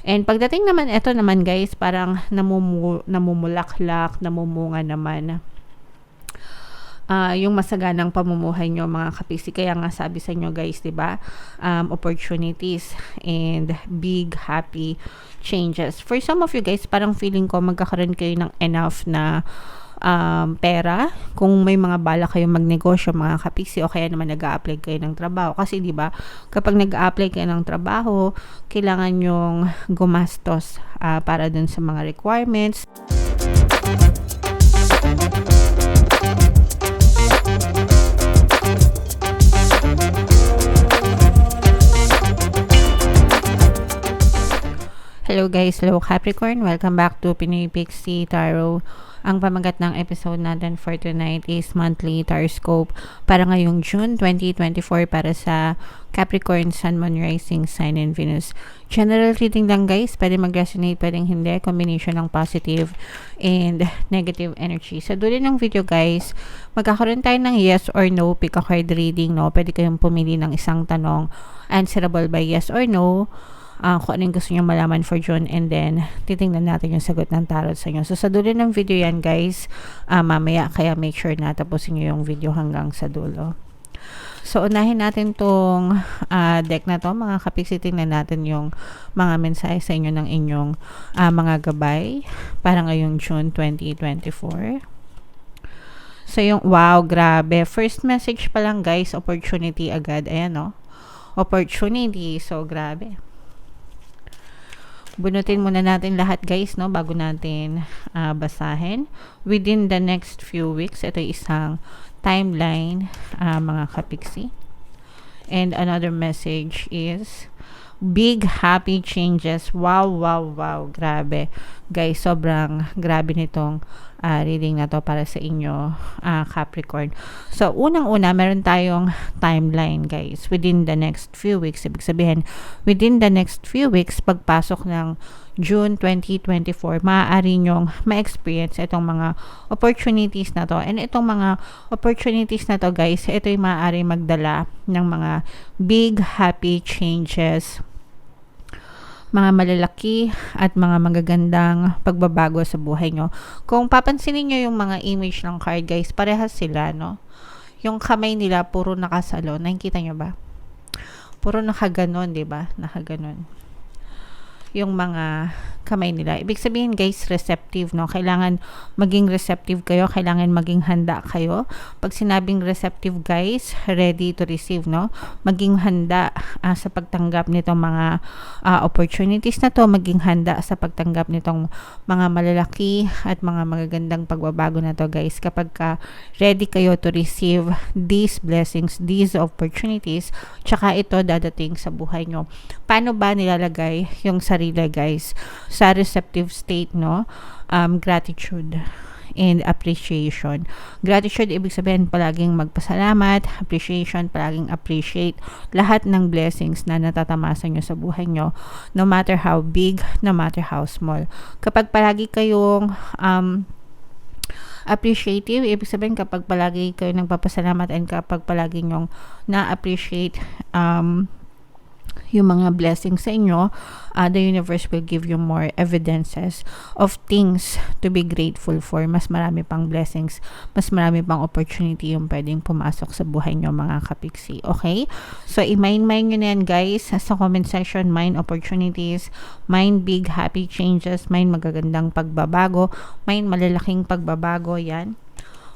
And pagdating naman, eto naman guys, parang namumulaklak, namumunga naman yung masaganang pamumuhay nyo mga kapiksi. Kaya nga sabi sa inyo guys, diba? Opportunities and big happy changes. For some of you guys, parang feeling ko magkakaroon kayo ng enough na pera kung may mga bala kayong magnegosyo mga kapiksi, o kaya naman nag-a-apply kayo ng trabaho. Kasi diba, kapag nag-a-apply kayo ng trabaho, kailangan yung gumastos para dun sa mga requirements. Hello guys, hello Capricorn, welcome back to Pinoy Pixie Tarot. Ang pamagat ng episode natin for tonight is monthly Taroscope para ngayong June 2024 para sa Capricorn, Sun, Moon, Rising, Sign, and Venus. General reading lang guys, pwede mag-resonate, pwedeng hindi, combination ng positive and negative energy. Sa dulo ng video guys, magkakaroon tayo ng yes or no pick a card reading, no? Pwede kayong pumili ng isang tanong, answerable by yes or no, kung anong gusto nyo malaman for June, and then titingnan natin yung sagot ng tarot sa inyo. So sa dulo ng video yan guys, mamaya, kaya make sure na tapusin nyo yung video hanggang sa dulo. So unahin natin tong deck na to mga kapiksi. Tingnan natin yung mga mensahe sa inyo ng inyong mga gabay para ngayong June 2024. So yung wow, grabe, first message pa lang guys, opportunity agad. Ayan no, opportunity. So grabe, bunutin muna natin lahat guys, no, bago natin basahin. Within the next few weeks, ito isang timeline mga kapiksi. And another message is big happy changes. Wow, wow, wow, grabe guys, sobrang grabe nitong reading na to para sa inyo Capricorn. So unang-una, meron tayong timeline guys, within the next few weeks. Ibig sabihin, within the next few weeks, pagpasok ng June 2024, maaari nyong ma-experience itong mga opportunities na to. And itong mga opportunities na to guys, ito yung maaari magdala ng mga big happy changes, mga malalaki at mga magagandang pagbabago sa buhay nyo. Kung papansinin nyo yung mga image ng card guys, parehas sila, no? Yung kamay nila puro nakasalo. Nakikita nyo ba? Puro nakaganon, diba? Nakaganon yung mga kamay nila. Ibig sabihin guys, receptive, no? Kailangan maging receptive kayo, kailangan maging handa kayo. Pag sinabing receptive guys, ready to receive, no? Maging handa sa pagtanggap nitong mga opportunities na to, maging handa sa pagtanggap nitong mga malalaki at mga magagandang pagbabago na to guys. Kapag ready kayo to receive these blessings, these opportunities, tsaka ito dadating sa buhay nyo. Paano ba nilalagay yung sarili guys sa receptive state, no? Gratitude and appreciation. Gratitude, ibig sabihin palaging magpasalamat. Appreciation, palaging appreciate lahat ng blessings na natatamasa nyo sa buhay nyo, no matter how big, no matter how small. Kapag palagi kayong appreciative, ibig sabihin kapag palagi kayo nagpapasalamat and kapag palagi nyong na-appreciate yung mga blessings sa inyo, the universe will give you more evidences of things to be grateful for. Mas marami pang blessings, mas marami pang opportunity yung pwedeng pumasok sa buhay nyo mga kapiksi. Okay? So, i-mind nyo na yan guys sa comment section. Mind opportunities, mind big happy changes, mind magagandang pagbabago, mind malalaking pagbabago. Yan.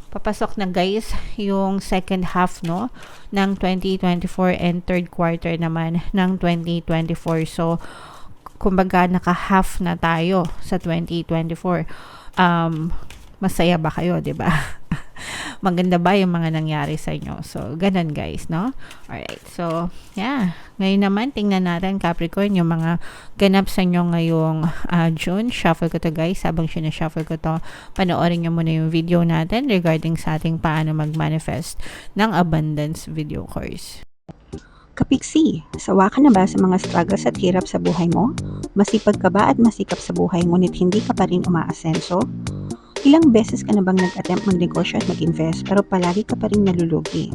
Papasok na guys yung second half, no, ng 2024 and third quarter naman ng 2024. So kumbaga naka-half na tayo sa 2024. Masaya ba kayo, 'di ba? Maganda ba yung mga nangyari sa inyo? So, ganun guys, no? Alright, so, yeah. Ngayon naman, tingnan natin, Capricorn, yung mga ganap sa inyo ngayong June. Shuffle ko to guys. Habang sinashuffle ko to, panoorin nyo muna yung video natin regarding sa ating paano mag-manifest ng abundance video course. Kapiksi, sawa ka na ba sa mga struggles at hirap sa buhay mo? Masipag ka ba at masikap sa buhay ngunit hindi ka pa rin umaasenso? Ilang beses ka na bang nag-attempt magnegosyo at mag-invest pero palagi ka pa rin nalulugi?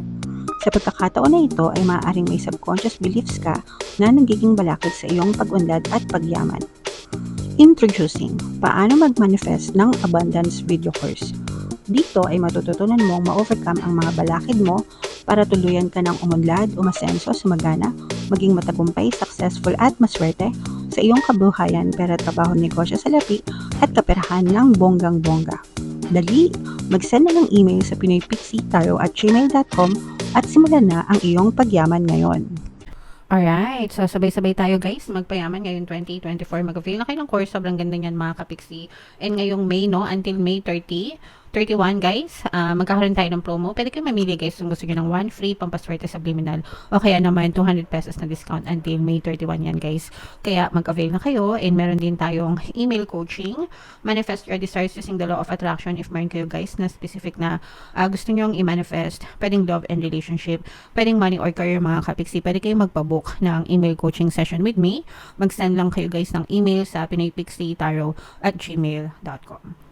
Sa pagkakataon na ito ay maaaring may subconscious beliefs ka na nagiging balakid sa iyong pag-unlad at pagyaman. Introducing, paano mag-manifest ng abundance video course. Dito ay matututunan mong ma-overcome ang mga balakid mo para tuluyan ka ng umunlad, umasenso, sumagana, maging matagumpay, successful at maswerte sa iyong kabuhayan, pera, trabaho, negosyo, salapi at kaperahan ng bonggang-bongga. Dali, mag-send na ng email sa pinoypixie@gmail.com at simulan na ang iyong pagyaman ngayon. Alright, so sabay-sabay tayo guys, magpayaman ngayong 2024. Mag-avail na kayo ng course, sobrang ganda niyan mga kapiksi. And ngayong May, no, until May 31 guys, magkakaroon tayo ng promo. Pwede kayo mamili guys kung gusto nyo ng 1 free pampaswerte subliminal o kaya naman 200 pesos na discount until May 31 yan guys. Kaya mag-avail na kayo, and meron din tayong email coaching, manifest your desires using the law of attraction. If meron kayo guys na specific na gusto nyong i-manifest, pwedeng love and relationship, pwedeng money or career mga kapiksi, pwede kayo magpabook ng email coaching session with me. Mag-send lang kayo guys ng email sa pinoypixie@gmail.com.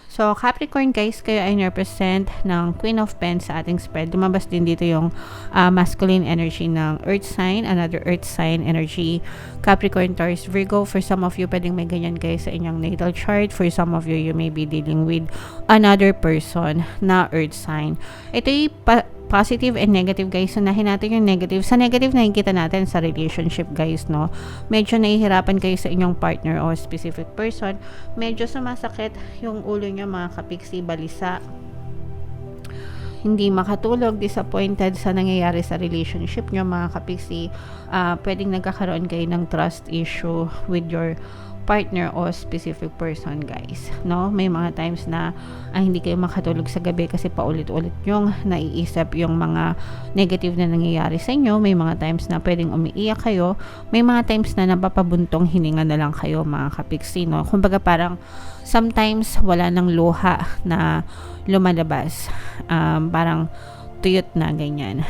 So, Capricorn guys, kayo ay represent ng Queen of Pentacles sa ating spread. Lumabas din dito yung masculine energy ng Earth sign, another Earth sign energy, Capricorn, Taurus, Virgo. For some of you, pwedeng may ganyan guys sa inyong natal chart. For some of you, you may be dealing with another person na Earth sign. Ito yung positive and negative guys. So, nahin natin yung negative. Sa negative, nakikita natin sa relationship guys, no? Medyo nahihirapan kayo sa inyong partner o specific person. Medyo sumasakit yung ulo nyo mga kapiksi, balisa. Hindi makatulog, disappointed sa nangyayari sa relationship nyo mga kapiksi. Pwedeng nagkakaroon kayo ng trust issue with your partner o specific person guys, no? May mga times na hindi kayo makatulog sa gabi kasi paulit-ulit yung naiisip yung mga negative na nangyayari sa inyo. May mga times na pwedeng umiiyak kayo, may mga times na napapabuntong hininga na lang kayo mga kapiksi, no? Kumbaga parang sometimes wala nang luha na lumalabas, parang tuyot na ganyan,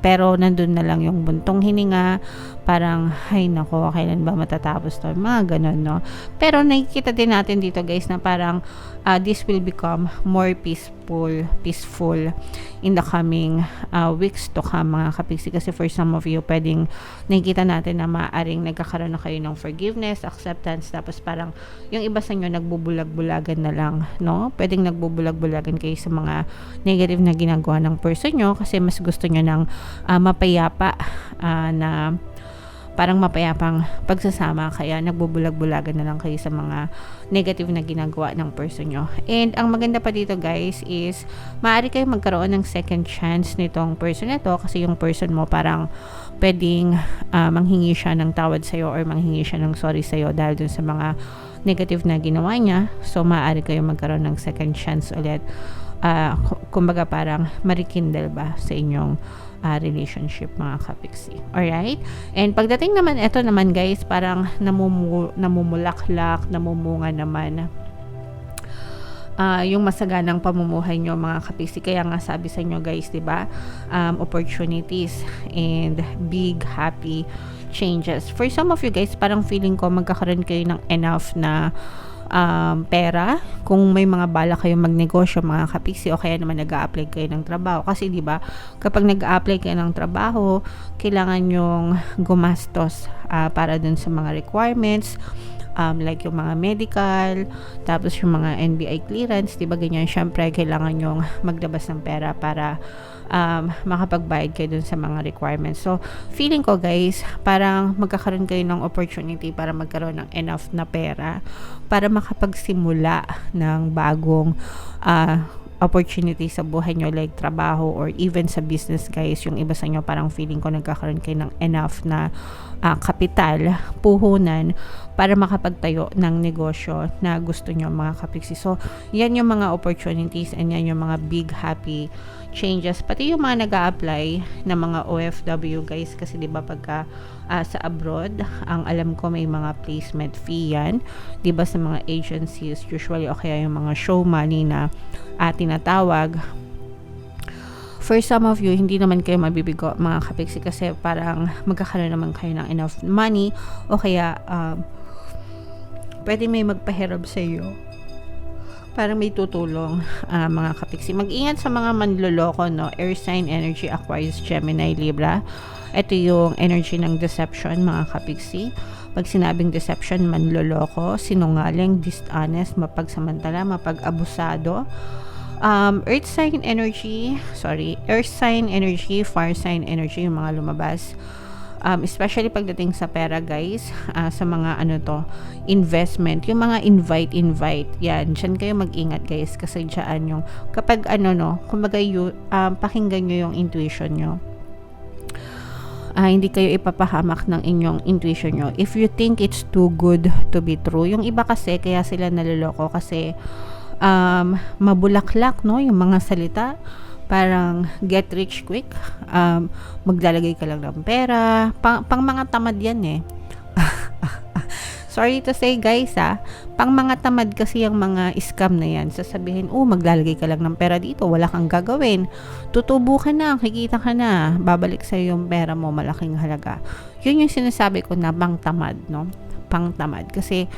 pero nandun na lang yung buntong hininga, parang ay nako, kailan ba matatapos to, mga ganun, no? Pero nakikita din natin dito guys na parang this will become more peaceful in the coming weeks to come mga kapiksi, kasi for some of you pwedeng nakikita natin na maaaring nagkakaroon na kayo ng forgiveness, acceptance, tapos parang yung iba sa inyo nagbubulag-bulagan na lang, no? Pwedeng nagbubulag-bulagan kayo sa mga negative na ginagawa ng person nyo kasi mas gusto nyo ng mapayapa na parang mapayapang pagsasama, kaya nagbubulag-bulagan na lang kayo sa mga negative na ginagawa ng person nyo. And ang maganda pa dito guys is maaari kayo magkaroon ng second chance nitong person na to, kasi yung person mo parang pwedeng manghingi siya ng tawad sa'yo or manghingi siya ng sorry sa'yo dahil dun sa mga negative na ginawa niya. So maaari kayo magkaroon ng second chance ulit. Kumbaga parang marikindle ba sa inyong relationship mga kapiksi. Alright? And pagdating naman, eto naman guys, parang namumulaklak, namumunga naman yung masaganang pamumuhay nyo mga kapiksi. Kaya nga sabi sa inyo guys, diba, opportunities and big happy changes. For some of you guys, parang feeling ko magkakaroon kayo ng enough na pera kung may mga bala kayong magnegosyo mga kapiksi, o kaya naman nag-a-apply kayo ng trabaho, kasi di ba kapag nag-a-apply kayo ng trabaho, kailangan yung gumastos para dun sa mga requirements, like yung mga medical, tapos yung mga NBI clearance, di ba ganyan. Syempre kailangan yung maglabas ng pera para makapagbayad kayo dun sa mga requirements. So feeling ko guys, parang magkakaroon kayo ng opportunity para magkaroon ng enough na pera para makapagsimula ng bagong opportunity sa buhay nyo, like trabaho or even sa business guys. Yung iba sa inyo parang feeling ko nagkakaroon kayo ng enough na kapital, puhunan para makapagtayo ng negosyo na gusto nyo mga kapiksi. So yan yung mga opportunities and yan yung mga big happy changes. Pati yung mga nag-a-apply na mga OFW guys, kasi di ba pagka sa abroad, ang alam ko may mga placement fee yan, di ba, sa mga agencies usually, o kaya yung mga show money na tinatawag. For some of you, hindi naman kayo mabibigo mga kapiksi, kasi parang magkakaroon naman kayo ng enough money, o kaya pwede may magpahirap sa iyo, parang may tutulong mga kapiksi. Mag-ingat sa mga manloloko, no? Air sign energy, Aquarius, Gemini, Libra. Ito yung energy ng deception mga kapiksi. Pag sinabing deception, manloloko, sinungaling, dishonest, mapagsamantala, mapag-abusado. Earth sign energy, fire sign energy, yung mga lumabas. Especially pagdating sa pera, guys, sa mga investment, yung mga invite, yan, dyan kayo mag-ingat, guys, kasi dyan yung, kapag kumbaga pakinggan nyo yung intuition nyo. Hindi kayo ipapahamak ng inyong intuition nyo. If you think it's too good to be true, yung iba kasi, kaya sila naloloko kasi, mabulaklak, no, yung mga salita, parang get rich quick, maglalagay ka lang ng pera, pang mga tamad yan eh. Sorry to say, guys, pang mga tamad kasi yung mga scam na yan. Sasabihin, maglalagay ka lang ng pera dito, wala kang gagawin, tutubo ka na, kikita ka na, babalik sa'yo yung pera mo, malaking halaga. Yun yung sinasabi ko na pang tamad, no? Pang tamad kasi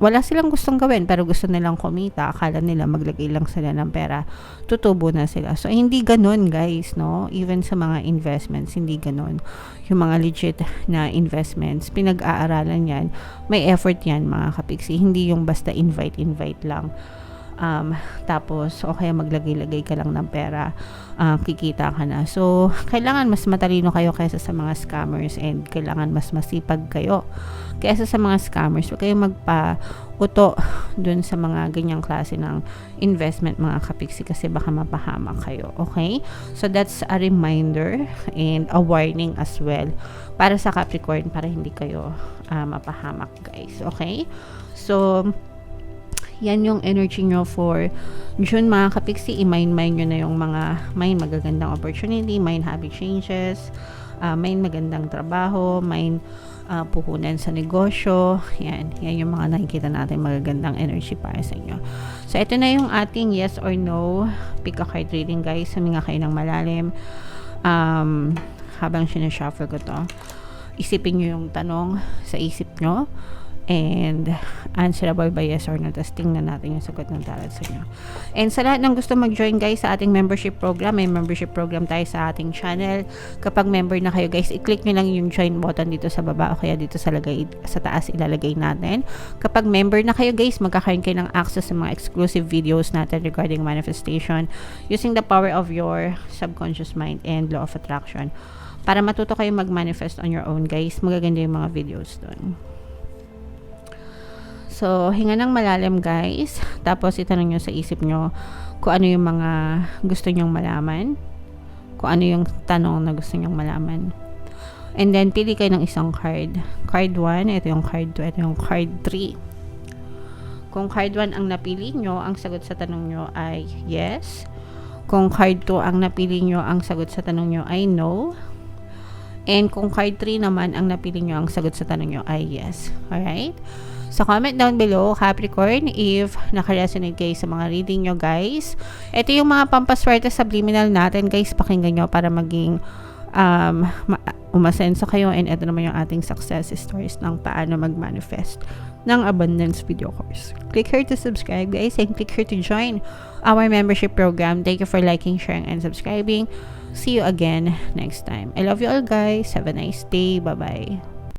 wala silang gustong gawin pero gusto nilang kumita, akala nila maglagay lang sila ng pera, tutubo na sila. So hindi ganun, guys, no? Even sa mga investments, hindi ganun. Yung mga legit na investments, pinag-aaralan yan, may effort yan, mga kapiksi, hindi yung basta invite lang. Tapos okay, maglagay-lagay ka lang ng pera, kikita ka na. So kailangan mas matalino kayo kaysa sa mga scammers, and kailangan mas masipag kayo kaysa sa mga scammers. Huwag kayong magpa-uto dun sa mga ganyang klase ng investment, mga kapiksi, kasi baka mapahamak kayo. Okay? So that's a reminder and a warning as well para sa Capricorn, para hindi kayo mapahamak, guys. Okay? So yan yung energy nyo for June, mga kapiksi. I-mind nyo na yung mga magagandang opportunity, happy changes, magandang trabaho, puhunan sa negosyo. Yan yung mga nakikita natin magagandang energy para sa inyo. So ito na yung ating yes or no pick a card reading, guys. Saminga kayo ng malalim. Habang sinashuffle ko to, isipin nyo yung tanong sa isip nyo and answerable by yes or no. Tapos tingnan natin yung sagot ng tarot sa inyo. And sa lahat ng gusto mag-join, guys, sa ating membership program, may membership program tayo sa ating channel. Kapag member na kayo, guys, i-click nyo lang yung join button dito sa baba o kaya dito sa taas ilalagay natin. Kapag member na kayo, guys, magkakaroon kayo ng access sa mga exclusive videos natin regarding manifestation using the power of your subconscious mind and law of attraction. Para matuto kayo mag-manifest on your own, guys, magaganda yung mga videos doon. So, hinga ng malalim, guys. Tapos, itanong nyo sa isip nyo kung ano yung mga gusto nyong malaman. Kung ano yung tanong na gusto nyong malaman. And then, pili kayo ng isang card. Card 1, ito yung card 2, ito yung card 3. Kung card 1 ang napili nyo, ang sagot sa tanong nyo ay yes. Kung card 2 ang napili nyo, ang sagot sa tanong nyo ay no. And kung card 3 naman, ang napili nyo, ang sagot sa tanong nyo ay yes. Alright? So, comment down below, Capricorn, if nakaresonate kayo sa mga reading nyo, guys. Ito yung mga pampaswerte subliminal natin, guys. Pakinggan nyo para maging umasenso kayo. And ito naman yung ating success stories ng paano mag-manifest ng abundance video course. Click here to subscribe, guys, and click here to join our membership program. Thank you for liking, sharing, and subscribing. See you again next time. I love you all, guys. Have a nice day. Bye-bye.